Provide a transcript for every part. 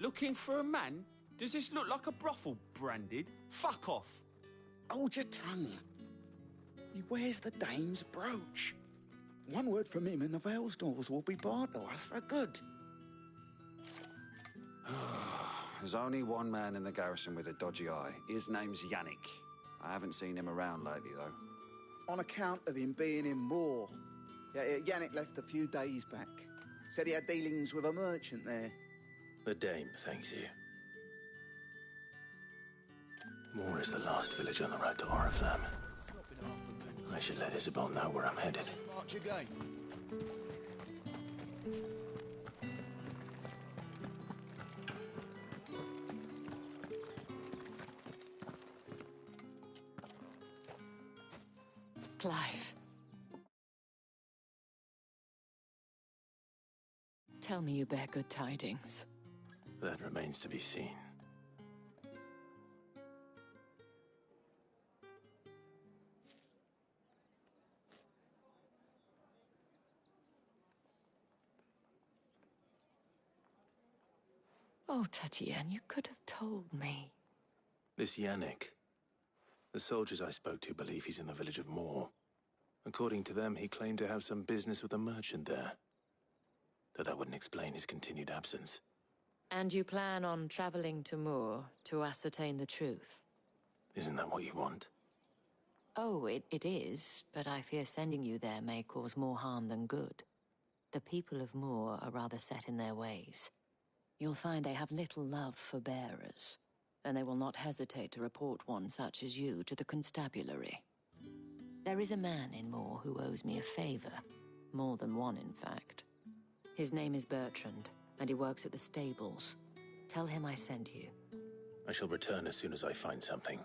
Looking for a man? Does this look like a brothel, Branded? Fuck off. Hold your tongue. He wears the dame's brooch. One word from him and the Vale's doors will be barred to us for good. There's only one man in the garrison with a dodgy eye. His name's Yannick. I haven't seen him around lately, though. On account of him being in Moor. Yeah, Yannick left a few days back. Said he had dealings with a merchant there. The dame thanks you. Moor is the last village on the road to Oriflamme. I should let Isabel know where I'm headed. March again. Clive. Tell me you bear good tidings. That remains to be seen. Oh, Tatiane, you could have told me. This Yannick. The soldiers I spoke to believe he's in the village of Moor. According to them, he claimed to have some business with a merchant there. Though that wouldn't explain his continued absence. And you plan on traveling to Moor to ascertain the truth? Isn't that what you want? Oh, it is, but I fear sending you there may cause more harm than good. The people of Moor are rather set in their ways. You'll find they have little love for bearers, and they will not hesitate to report one such as you to the constabulary. There is a man in Moor who owes me a favor. More than one, in fact. His name is Bertrand, and he works at the stables. Tell him I sent you. I shall return as soon as I find something.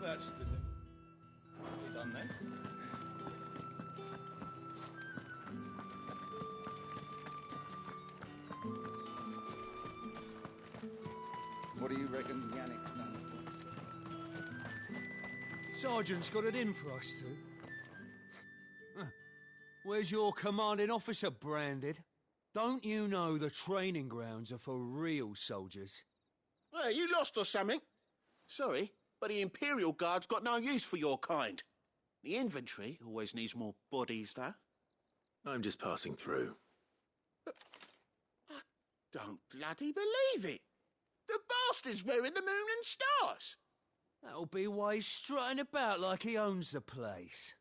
That's the... You done then? What do you reckon Yannick's done? Sergeant's got it in for us two. Huh. Where's your commanding officer, Branded? Don't you know the training grounds are for real soldiers? Hey, you lost or something? Sorry, but the Imperial Guard's got no use for your kind. The infantry always needs more bodies, though. I'm just passing through. But I don't bloody believe it. The bastard's wearing the moon and stars. That'll be why he's strutting about like he owns the place.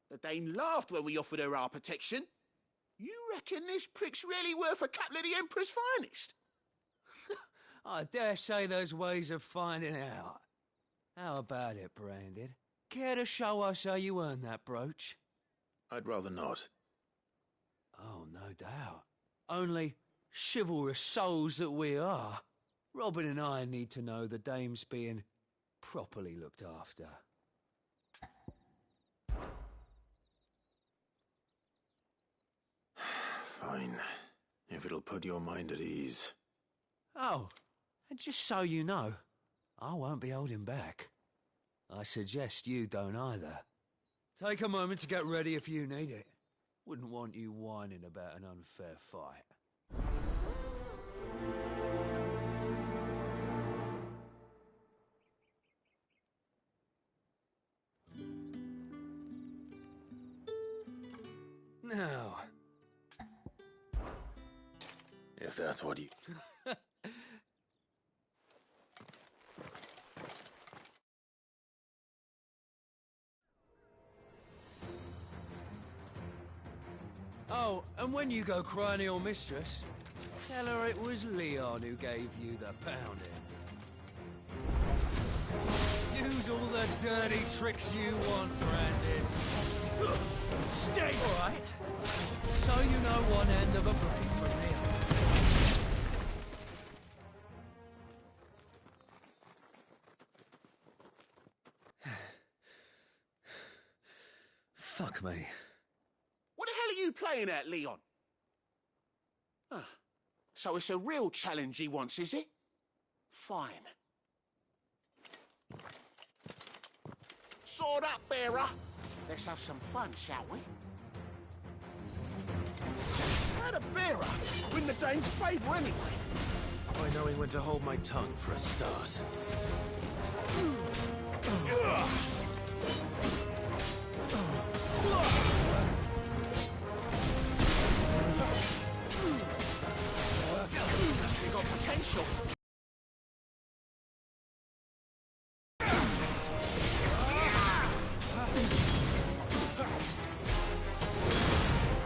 The Dane laughed when we offered her our protection. You reckon this prick's really worth a couple of the Emperor's finest? I dare say there's ways of finding out. How about it, Branded? Care to show us how you earned that brooch? I'd rather not. Oh, no doubt. Only, chivalrous souls that we are, Robin and I need to know the dame's being properly looked after. Fine. If it'll put your mind at ease. Oh, and just so you know, I won't be holding back. I suggest you don't either. Take a moment to get ready if you need it. Wouldn't want you whining about an unfair fight. Now, If that's what you... oh, and when you go crying to your mistress, tell her it was Leon who gave you the pounding. Use all the dirty tricks you want, Brandon. Stay! All right. So you know one end of a blade from the other. Fuck me. What the hell are you playing at, Leon? Ah, so it's a real challenge he wants, is it? Fine. Sword up, bearer. Let's have some fun, shall we? How'd a bearer win the dame's favour anyway? By knowing when to hold my tongue for a start. You got potential.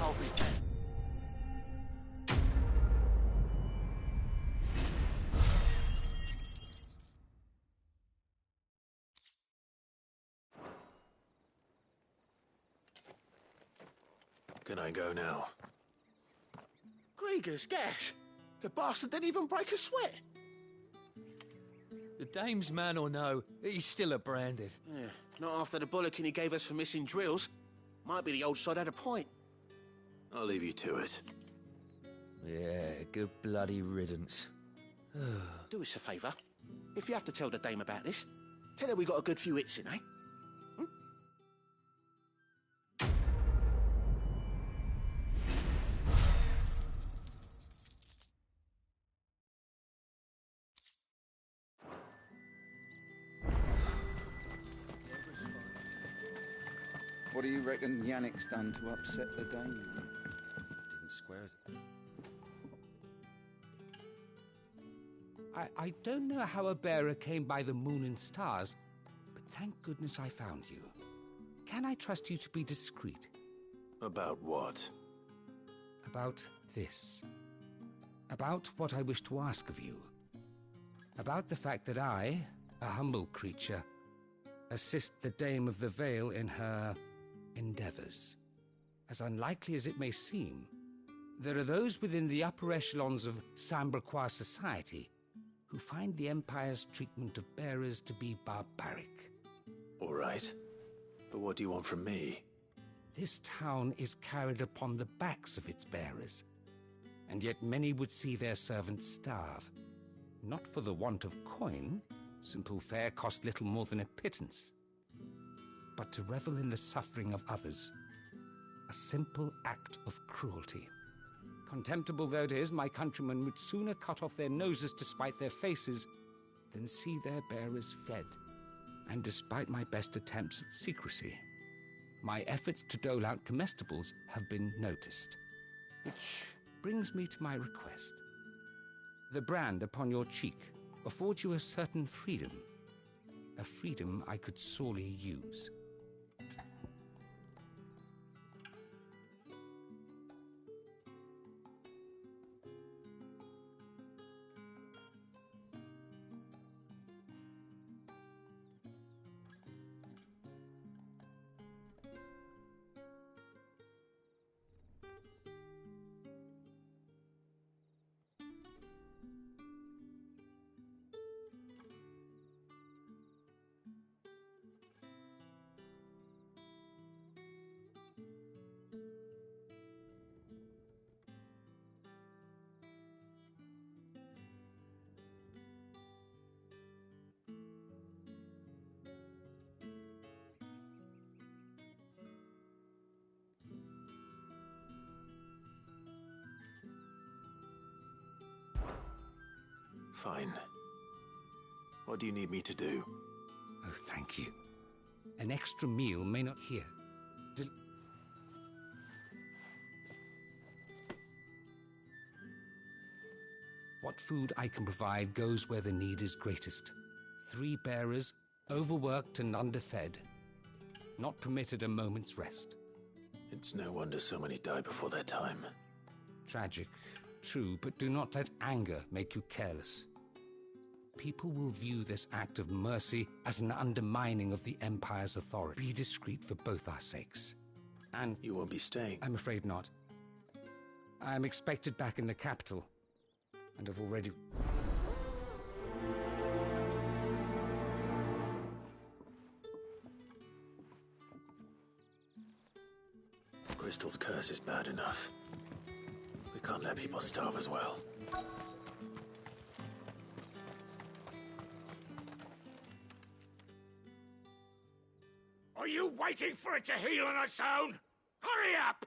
I'll be dead. Can I go now? Grieger's gas. The bastard didn't even break a sweat. The dame's man or no, he's still a Branded. Yeah, not after the bullocking he gave us for missing drills. Might be the old sod had a point. I'll leave you to it. Yeah, good bloody riddance. Do us a favour. If you have to tell the dame about this, tell her we got a good few hits in, eh? What do you reckon Yannick's done to upset the dame? Didn't square it. I don't know how a bearer came by the moon and stars, but thank goodness I found you. Can I trust you to be discreet? About what? About this. About what I wish to ask of you. About the fact that I, a humble creature, assist the Dame of the Vale in her endeavors. As unlikely as it may seem, there are those within the upper echelons of Sambraquois society who find the Empire's treatment of bearers to be barbaric. All right. But what do you want from me? This town is carried upon the backs of its bearers, and yet many would see their servants starve. Not for the want of coin, simple fare cost little more than a pittance, but to revel in the suffering of others, a simple act of cruelty. Contemptible though it is, my countrymen would sooner cut off their noses to spite their faces than see their bearers fed. And despite my best attempts at secrecy, my efforts to dole out comestibles have been noticed. Which brings me to my request. The brand upon your cheek affords you a certain freedom, a freedom I could sorely use. Fine. What do you need me to do? Oh, thank you. An extra meal may not here. What food I can provide goes where the need is greatest. 3 bearers, overworked and underfed. Not permitted a moment's rest. It's no wonder so many die before their time. Tragic, true, but do not let anger make you careless. People will view this act of mercy as an undermining of the Empire's authority. Be discreet for both our sakes. And You won't be staying. I'm afraid not. I am expected back in the capital, and have already... Crystal's curse is bad enough. We can't let people starve as well. Are you waiting for it to heal on its own? Hurry up!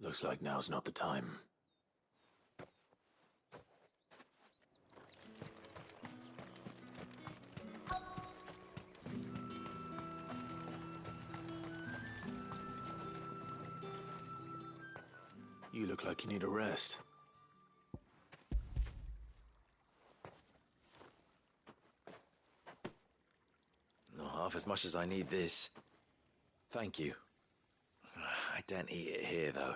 Looks like now's not the time. You look like you need a rest. Not half as much as I need this. Thank you. I daren't eat it here, though.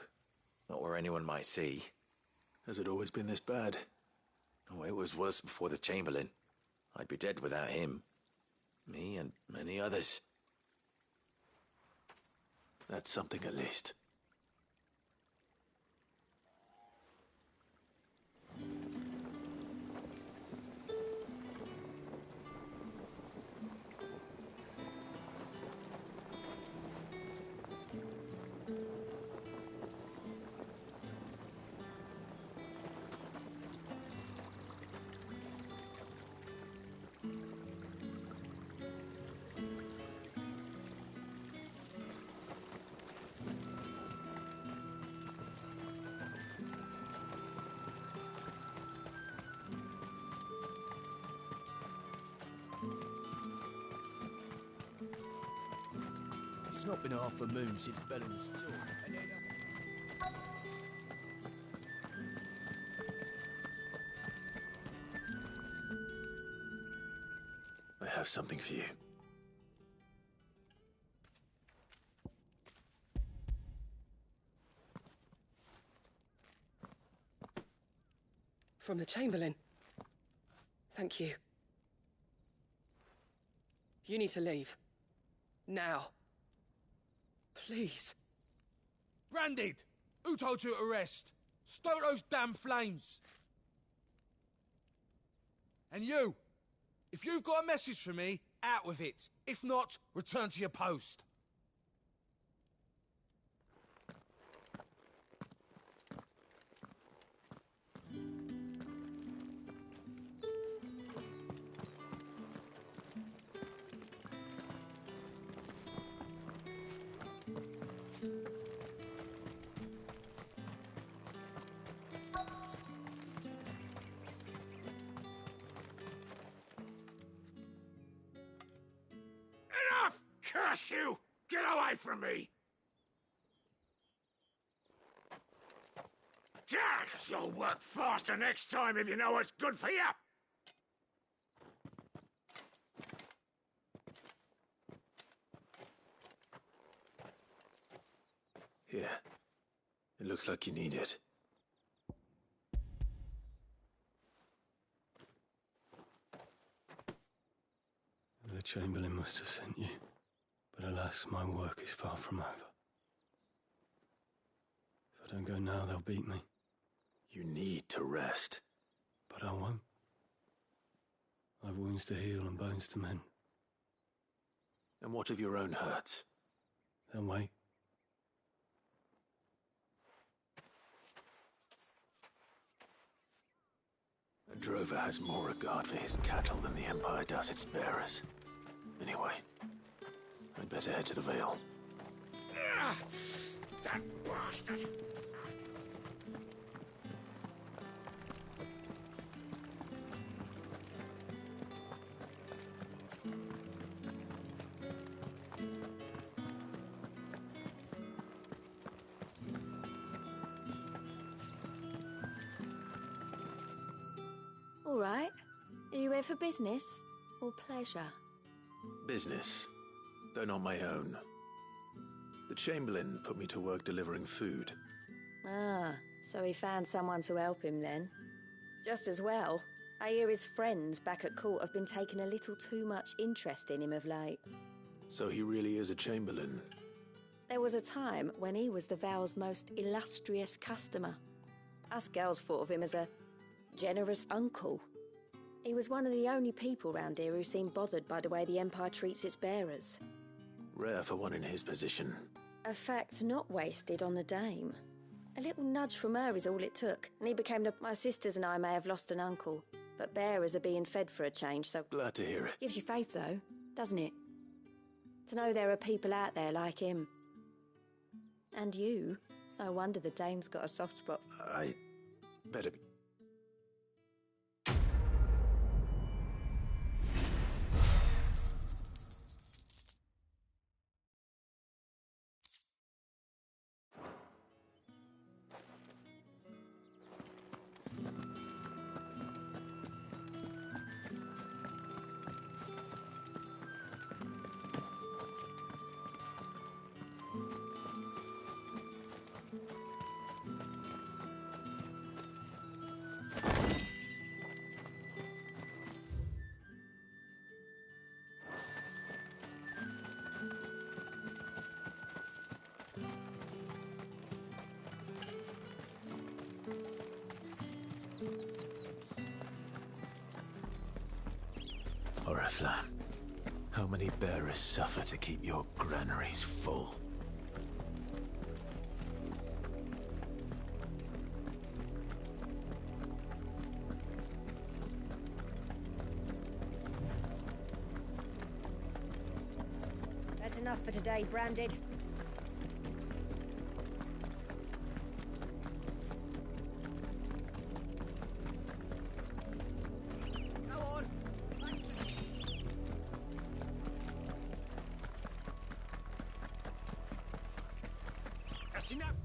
Not where anyone might see. Has it always been this bad? Oh, it was worse before the Chamberlain. I'd be dead without him. Me and many others. That's something at least. It's not been half a moon since Bellen's tour. I have something for you. From the Chamberlain. Thank you. You need to leave. Now. Please. Branded! Who told you to rest? Stoke those damn flames! And you! If you've got a message for me, out with it. If not, return to your post. Enough! Curse you! Get away from me! You'll work faster next time if you know what's good for you! Here. It looks like you need it. The Chamberlain must have sent you. But alas, my work is far from over. If I don't go now, they'll beat me. You need to rest. But I won't. I've wounds to heal and bones to mend. And what of your own hurts? They'll wait. A drover has more regard for his cattle than the Empire does its bearers. Anyway, I'd better head to the Vale. Damn That bastard! All right. Are you here for business or pleasure? Business, though not my own. The Chamberlain put me to work delivering food. Ah, so he found someone to help him then. Just as well. I hear his friends back at court have been taking a little too much interest in him of late. So he really is a Chamberlain. There was a time when he was the Vale's most illustrious customer. Us girls thought of him as a generous uncle. He was one of the only people round here who seemed bothered by the way the Empire treats its bearers. Rare for one in his position. A fact not wasted on the dame. A little nudge from her is all it took, and he became my sisters and I may have lost an uncle, but bearers are being fed for a change, so... Glad to hear it. Gives you faith, though, doesn't it? To know there are people out there like him. And you. It's no wonder the dame's got a soft spot. I... better be... Oriflamme, how many bearers suffer to keep your granaries full? That's enough for today, Branded. Enough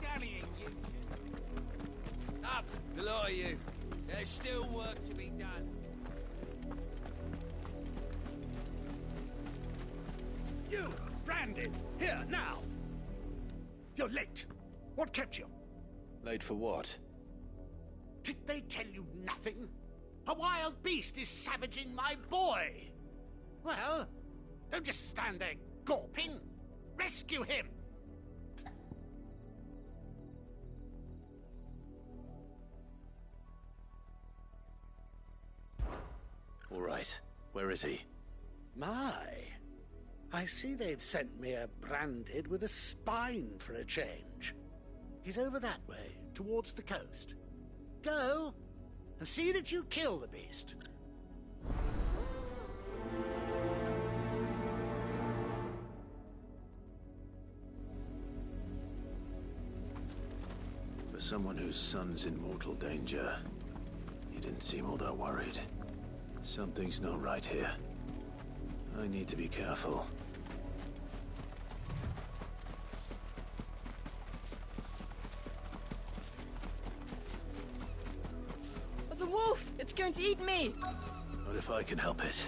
dallying, you two. Up, the lot of you. There's still work to be done. You, Branded, here, now! You're late. What kept you? Late for what? Did they tell you nothing? A wild beast is savaging my boy! Well, don't just stand there gawping. Rescue him! All right. Where is he? My, I see they've sent me a Branded with a spine for a change. He's over that way, towards the coast. Go, and see that you kill the beast. For someone whose son's in mortal danger, he didn't seem all that worried. Something's not right here. I need to be careful. The wolf! It's going to eat me! Not if I can help it.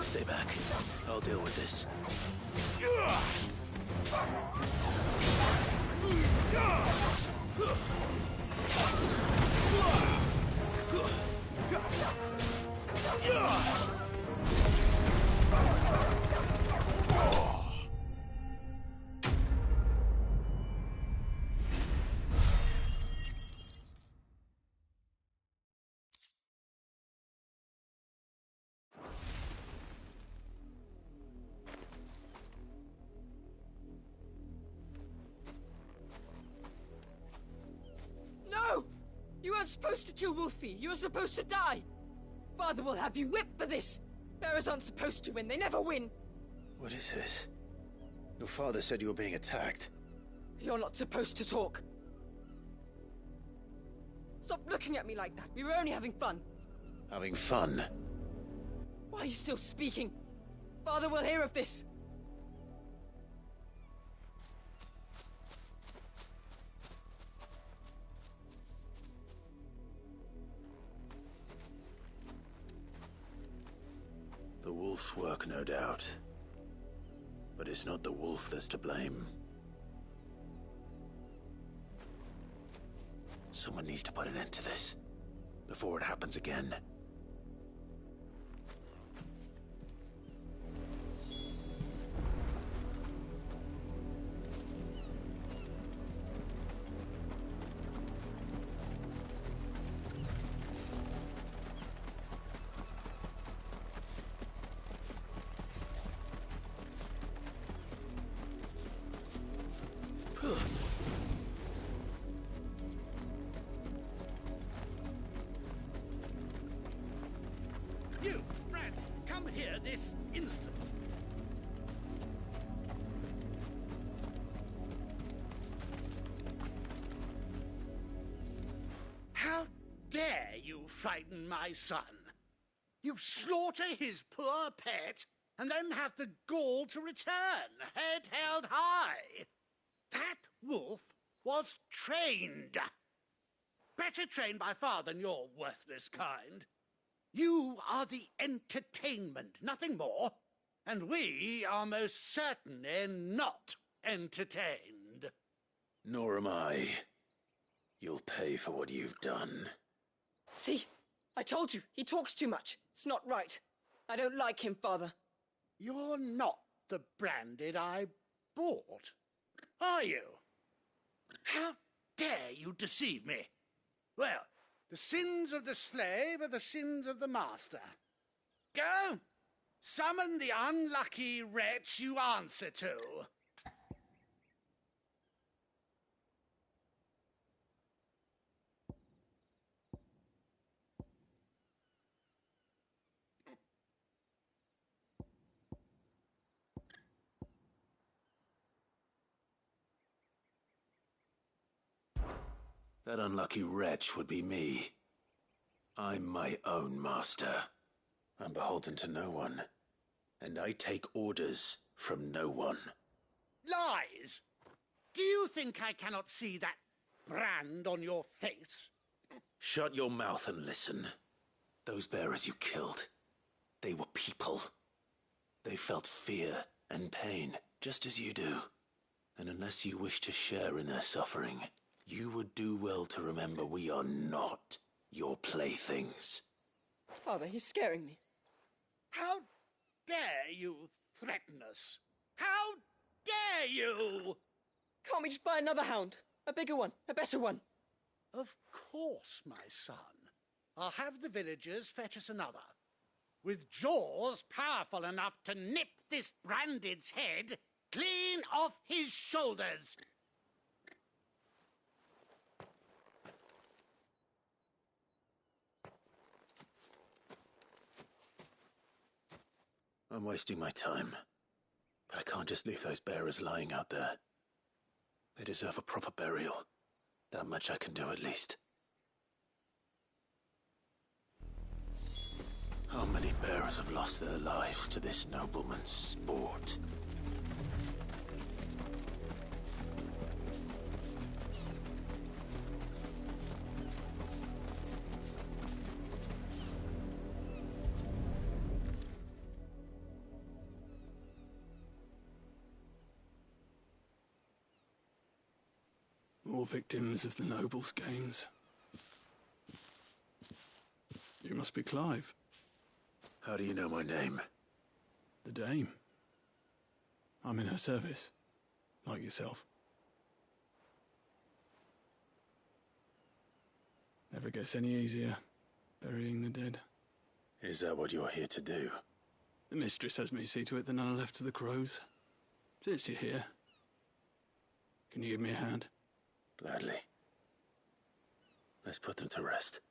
Stay back. I'll deal with this. No! You weren't supposed to kill Wolfie. You were supposed to die. Father will have you whipped for this! Bearers aren't supposed to win, they never win! What is this? Your father said you were being attacked. You're not supposed to talk. Stop looking at me like that. We were only having fun. Having fun? Why are you still speaking? Father will hear of this. The wolf's work, no doubt. But it's not the wolf that's to blame. Someone needs to put an end to this, before it happens again. You, Brad, come here this instant. How dare you frighten my son? You slaughter his poor pet, and then have the gall to return, head held high. That wolf was trained. Better trained by far than your worthless kind. You are the entertainment, nothing more. And we are most certainly not entertained. Nor am I. You'll pay for what you've done. See? I told you, he talks too much. It's not right. I don't like him, Father. You're not the branded I bought, are you? How dare you deceive me? Well, the sins of the slave are the sins of the master. Go! Summon the unlucky wretch you answer to. That unlucky wretch would be me. I'm my own master. I'm beholden to no one. And I take orders from no one. Lies! Do you think I cannot see that brand on your face? Shut your mouth and listen. Those bearers you killed, they were people. They felt fear and pain, just as you do. And unless you wish to share in their suffering, you would do well to remember we are not your playthings. Father, he's scaring me. How dare you threaten us? How dare you? Can't we just buy another hound? A bigger one, a better one. Of course, my son. I'll have the villagers fetch us another. With jaws powerful enough to nip this branded's head clean off his shoulders. I'm wasting my time. But I can't just leave those bearers lying out there. They deserve a proper burial. That much I can do at least. How many bearers have lost their lives to this nobleman's sport? More victims of the nobles' games. You must be Clive. How do you know my name? The Dame. I'm in her service, like yourself. Never gets any easier, burying the dead. Is that what you're here to do? The mistress has me see to it that none are left to the crows. Since you're here, can you give me a hand? Gladly. Let's put them to rest.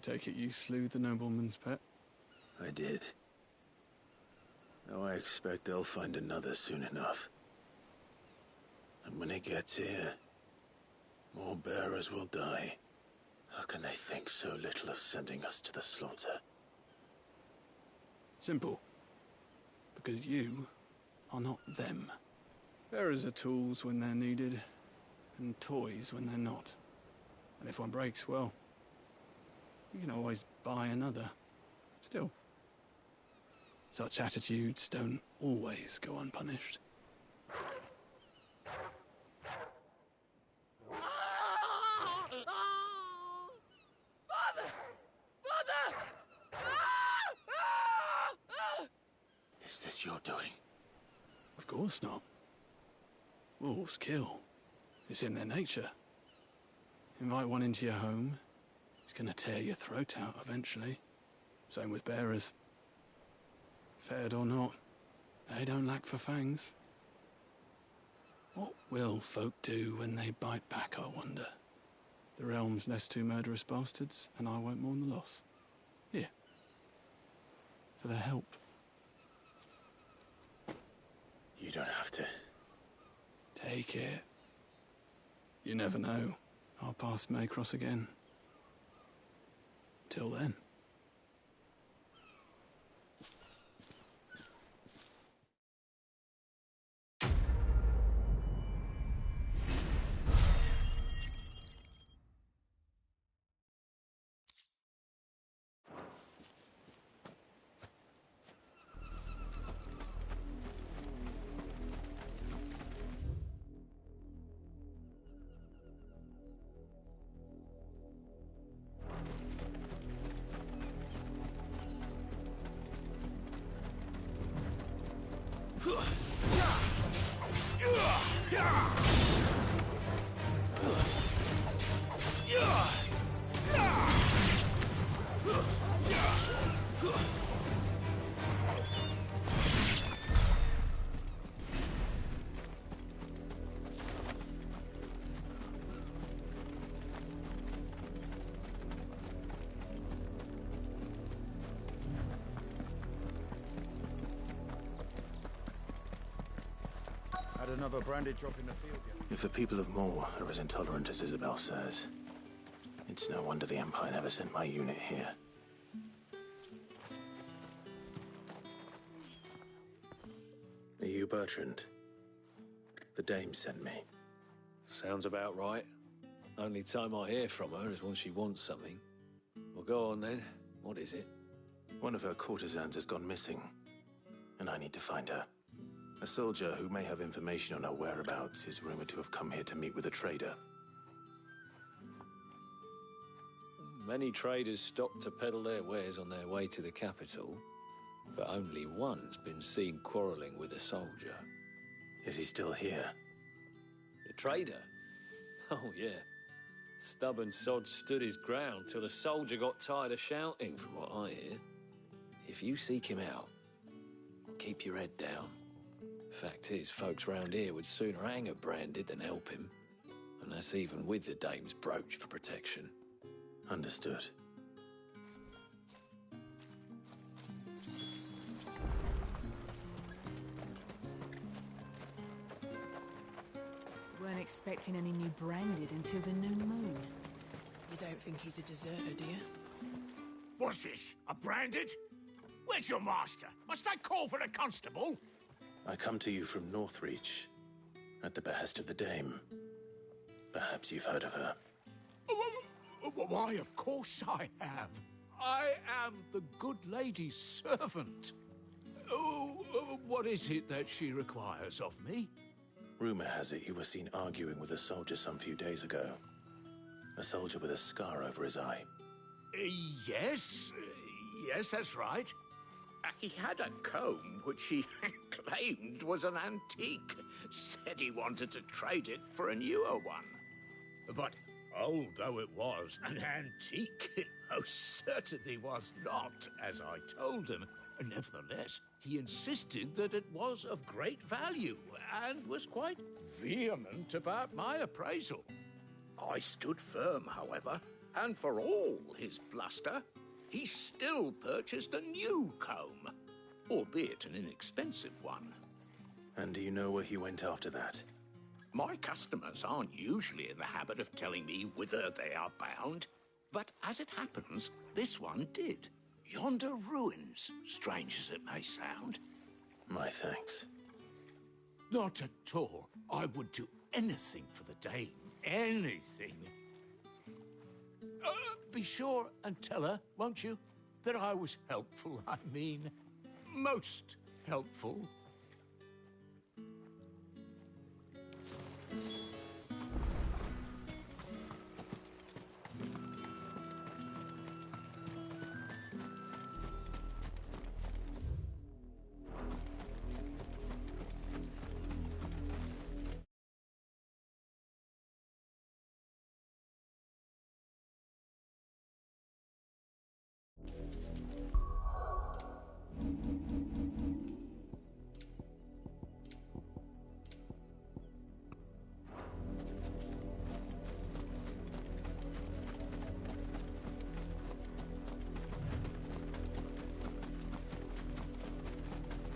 take it you slew the nobleman's pet? I did. Though I expect they'll find another soon enough. And when it gets here, more bearers will die. How can they think so little of sending us to the slaughter? Simple. Because you are not them. Bearers are tools when they're needed, and toys when they're not. And if one breaks, well, you can always buy another. Still, such attitudes don't always go unpunished. Is this your doing? Of course not. Wolves kill. It's in their nature. Invite one into your home, he's gonna tear your throat out eventually. Same with bearers. Fed or not, they don't lack for fangs. What will folk do when they bite back, I wonder? The realm's less two murderous bastards, and I won't mourn the loss. Here. For their help. You don't have to. Take it. You never know. Our paths may cross again. Till then. Another branded drop in the field yet? If the people of Moor are as intolerant as Isabel says, it's no wonder the Empire never sent my unit here. Are you Bertrand? The dame sent me. Sounds about right. Only time I hear from her is when she wants something. Well, go on then. What is it? One of her courtesans has gone missing, and I need to find her. A soldier who may have information on her whereabouts is rumored to have come here to meet with a trader. Many traders stop to peddle their wares on their way to the capital, but only one's been seen quarrelling with a soldier. Is he still here? The trader? Oh, yeah. Stubborn sod stood his ground till the soldier got tired of shouting, from what I hear. If you seek him out, keep your head down. Fact is, folks round here would sooner hang a branded than help him. And that's even with the dame's brooch for protection. Understood. Weren't expecting any new branded until the new moon. You don't think he's a deserter, do you? What's this? A branded? Where's your master? Must I call for the constable? I come to you from Northreach, at the behest of the dame. Perhaps you've heard of her. Why, of course I have. I am the good lady's servant. What is it that she requires of me? Rumor has it you were seen arguing with a soldier some few days ago. A soldier with a scar over his eye. Yes, that's right. He had a comb which he claimed was an antique. Said he wanted to trade it for a newer one. But old though it was, an antique it most certainly was not, as I told him. Nevertheless, he insisted that it was of great value and was quite vehement about my appraisal. I stood firm, however, And for all his bluster, he still purchased a new comb, albeit an inexpensive one. And do you know where he went after that? My customers aren't usually in the habit of telling me whither they are bound, but as it happens, this one did. Yonder ruins, strange as it may sound. My thanks. Not at all. I would do anything for the Dame. Anything. Be sure and tell her, won't you, that I was helpful. I mean, most helpful.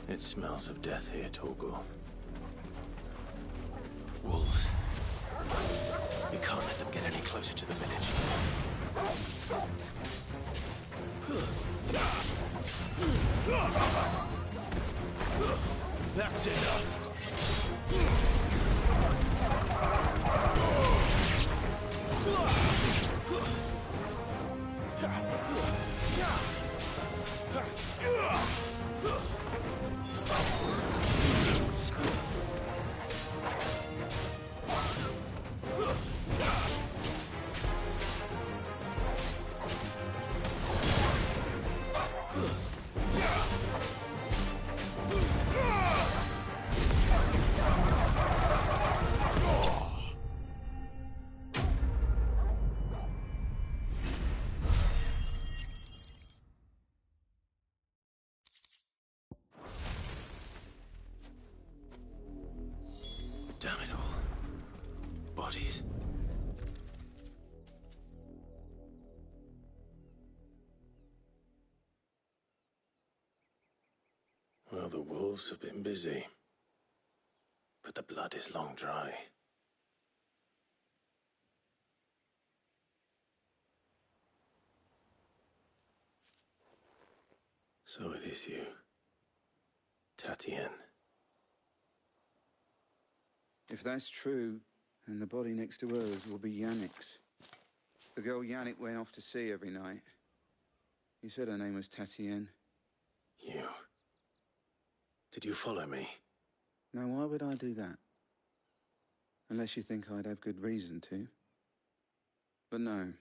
It smells of death here, Torgal. Wolves. We can't let them get any closer to the village. That's enough. Damn it all. Bodies. Well, the wolves have been busy. But the blood is long dry. So it is you, Tatienne. If that's true, then the body next to hers will be Yannick's. The girl Yannick went off to sea every night. You said her name was Tatienne. You. Did you follow me? Now, why would I do that? Unless you think I'd have good reason to. But no.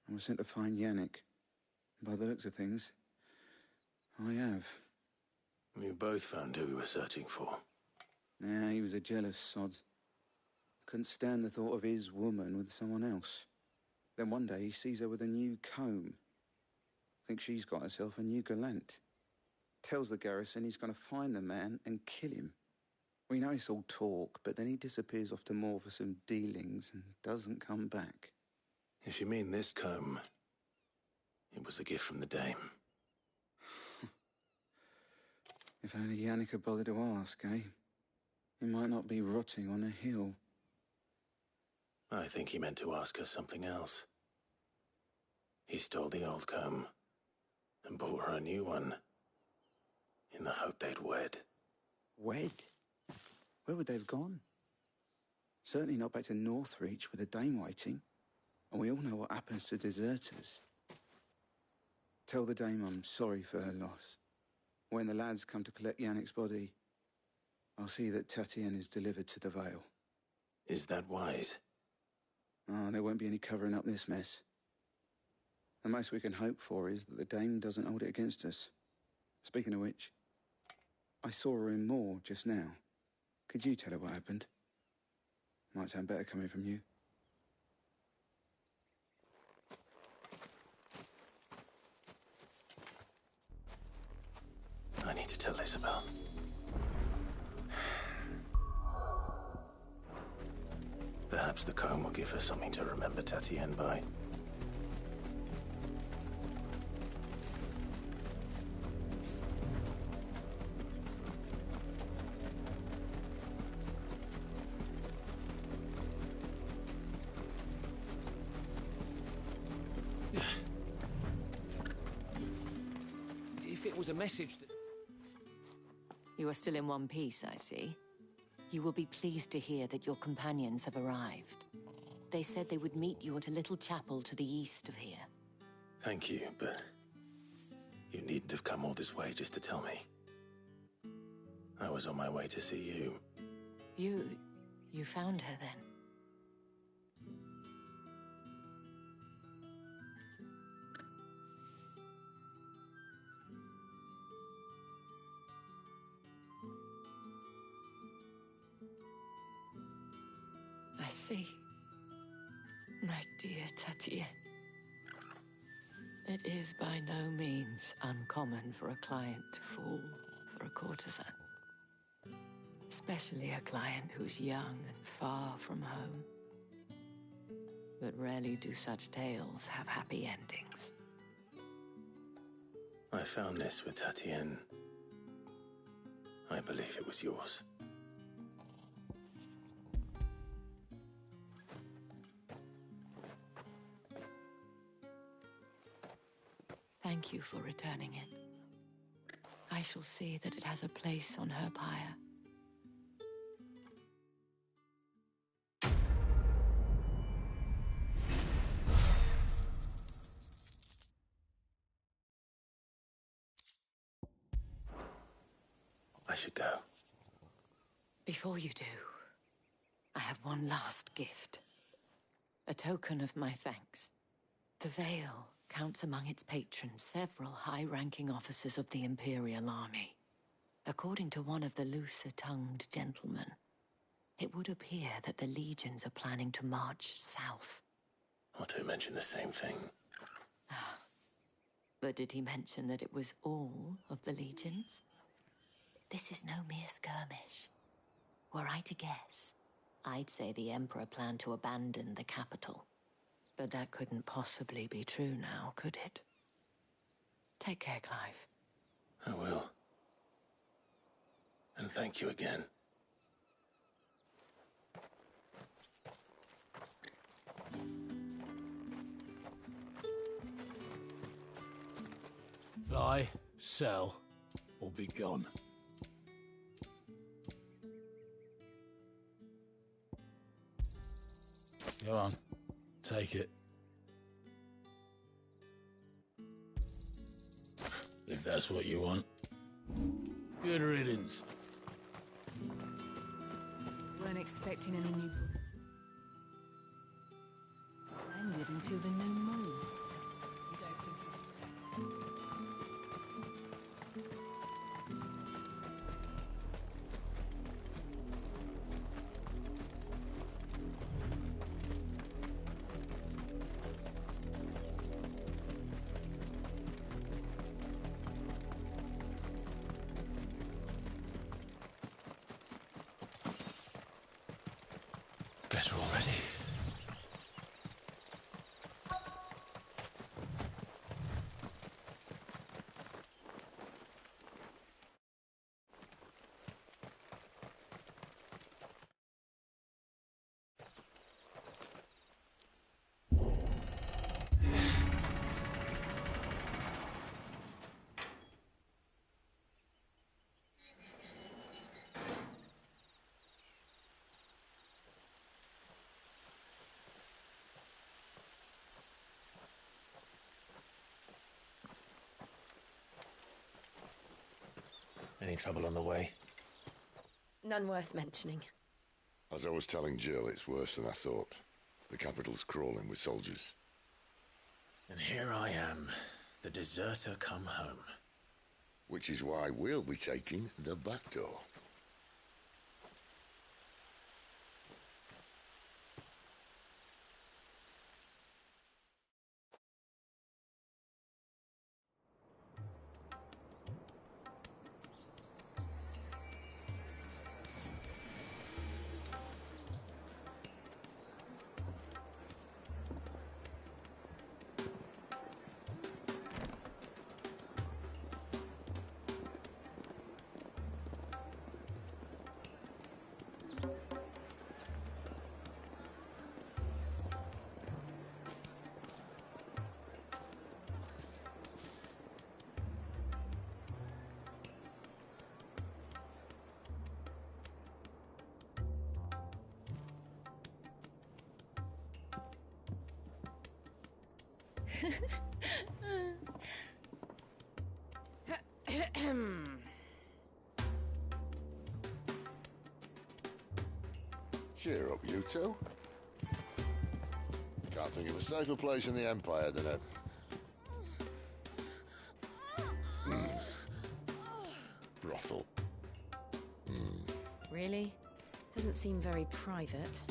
I was sent to find Yannick. By the looks of things, I have. We've both found who we were searching for. Nah, he was a jealous sod. Couldn't stand the thought of his woman with someone else. Then one day he sees her with a new comb. Thinks she's got herself a new gallant. Tells the garrison he's going to find the man and kill him. We know it's all talk, but then he disappears off to Moor for some dealings and doesn't come back. If you mean this comb, it was a gift from the Dame. If only Yannick had bothered to ask, eh? He might not be rotting on a hill. I think he meant to ask her something else. He stole the old comb and bought her a new one in the hope they'd wed. Wed? Where would they have gone? Certainly not back to Northreach with a Dame waiting. And we all know what happens to deserters. Tell the Dame I'm sorry for her loss. When the lads come to collect Yannick's body, I'll see that Tatienne is delivered to the Vale. Is that wise? Oh, there won't be any covering up this mess. The most we can hope for is that the Dame doesn't hold it against us. Speaking of which, I saw her in Moor just now. Could you tell her what happened? Might sound better coming from you. I need to tell Isabel. Perhaps the comb will give her something to remember Tatienne by. It was a message that... You are still in one piece, I see. You will be pleased to hear that your companions have arrived. They said they would meet you at a little chapel to the east of here. Thank you, but you needn't have come all this way just to tell me. I was on my way to see you. You found her then? I see. My dear Tatienne. It is by no means uncommon for a client to fall for a courtesan. Especially a client who's young and far from home. But rarely do such tales have happy endings. I found this with Tatienne. I believe it was yours. Thank you for returning it. I shall see that it has a place on her pyre. I should go. Before you do, I have one last gift. A token of my thanks. The Vale counts among its patrons several high-ranking officers of the Imperial Army. According to one of the looser-tongued gentlemen, it would appear that the legions are planning to march south. Or to mention the same thing. But did he mention that it was all of the legions? This is no mere skirmish. Were I to guess, I'd say the Emperor planned to abandon the capital. But that couldn't possibly be true now, could it? Take care, Clive. I will. And thank you again. Buy, sell, or be gone. Go on. Take it. If that's what you want. Good riddance. Weren't expecting any new... Ended until the new moon. You don't think he's... Better already. Any trouble on the way? None worth mentioning. As I was telling Jill, it's worse than I thought. The capital's crawling with soldiers. And here I am, the deserter come home. Which is why we'll be taking the back door. Cheer up, you two. Can't think of a safer place in the Empire than a... brothel. Really? Doesn't seem very private.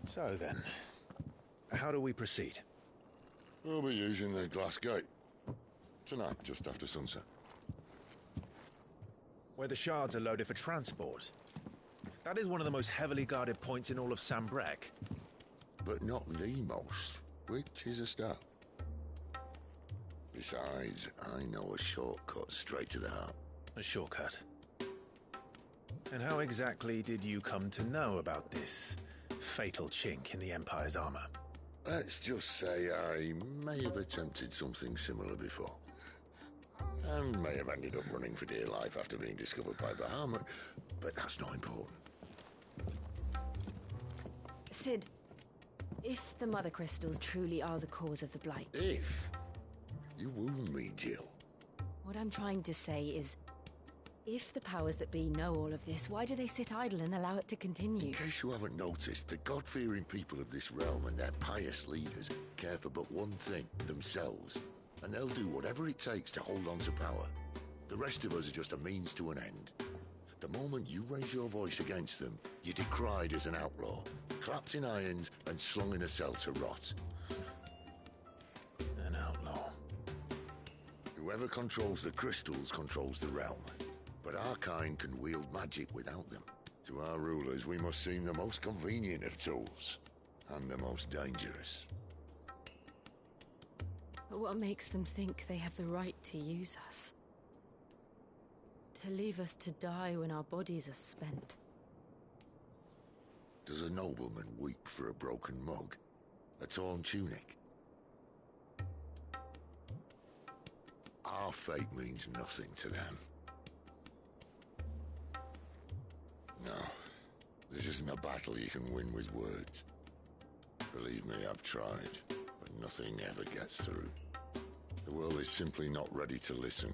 So then, how do we proceed? We'll be using the glass gate. Tonight, just after sunset. Where the shards are loaded for transport. That is one of the most heavily guarded points in all of Sambrek. But not the most, which is a start. Besides, I know a shortcut straight to the heart. A shortcut? And how exactly did you come to know about this fatal chink in the Empire's armor? Let's just say I may have attempted something similar before. And may have ended up running for dear life after being discovered by Bahamut, but that's not important. Sid, if the Mother Crystals truly are the cause of the Blight... If? You wound me, Jill. What I'm trying to say is, if the powers that be know all of this, why do they sit idle and allow it to continue? In case you haven't noticed, the God-fearing people of this realm and their pious leaders care for but one thing, themselves. And they'll do whatever it takes to hold on to power. The rest of us are just a means to an end. The moment you raise your voice against them, you're decried as an outlaw, clapped in irons and slung in a cell to rot. An outlaw. Whoever controls the crystals controls the realm. But our kind can wield magic without them. To our rulers, we must seem the most convenient of tools. And the most dangerous. But what makes them think they have the right to use us? To leave us to die when our bodies are spent? Does a nobleman weep for a broken mug? A torn tunic? Our fate means nothing to them. No, this isn't a battle you can win with words. Believe me, I've tried, but nothing ever gets through. The world is simply not ready to listen.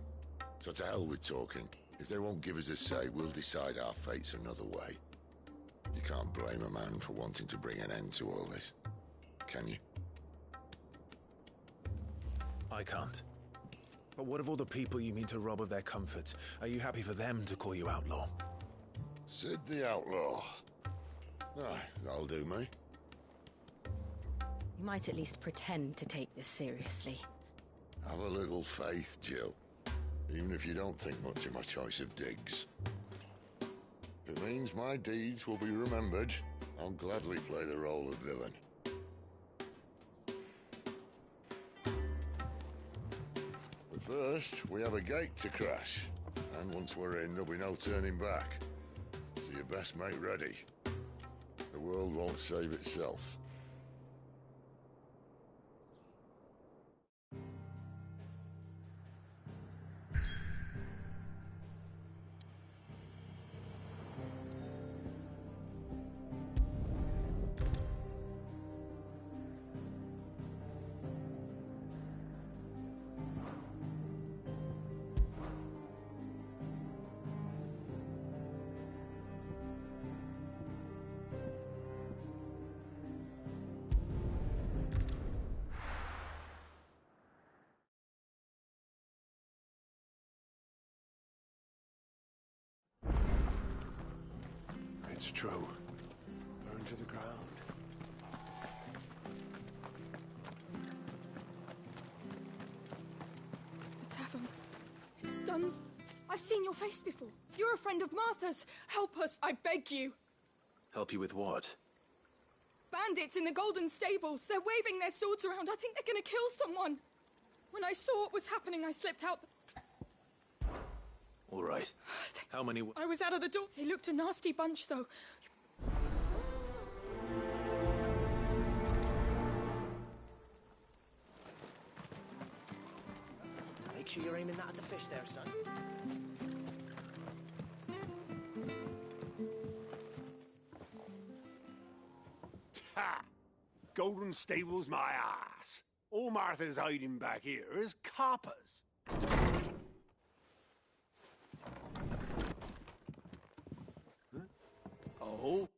So to hell with talking. If they won't give us a say, we'll decide our fates another way. You can't blame a man for wanting to bring an end to all this, can you? I can't. But what of all the people you mean to rob of their comforts? Are you happy for them to call you outlaw? Sid the Outlaw. Aye, that'll do me. You might at least pretend to take this seriously. Have a little faith, Jill. Even if you don't think much of my choice of digs. If it means my deeds will be remembered, I'll gladly play the role of villain. But first, we have a gate to crash. And once we're in, there'll be no turning back. So you best make ready. The world won't save itself. It's true. Burn to the ground. The tavern. It's done. I've seen your face before. You're a friend of Martha's. Help us, I beg you. Help you with what? Bandits in the Golden Stables. They're waving their swords around. I think they're gonna kill someone. When I saw what was happening, I slipped out. All right. How many... I was out of the door. They looked a nasty bunch, though. sure you're aiming that at the fish there, son. Ha! Golden Stable's my ass. All Martha's hiding back here is coppers. Huh? Oh,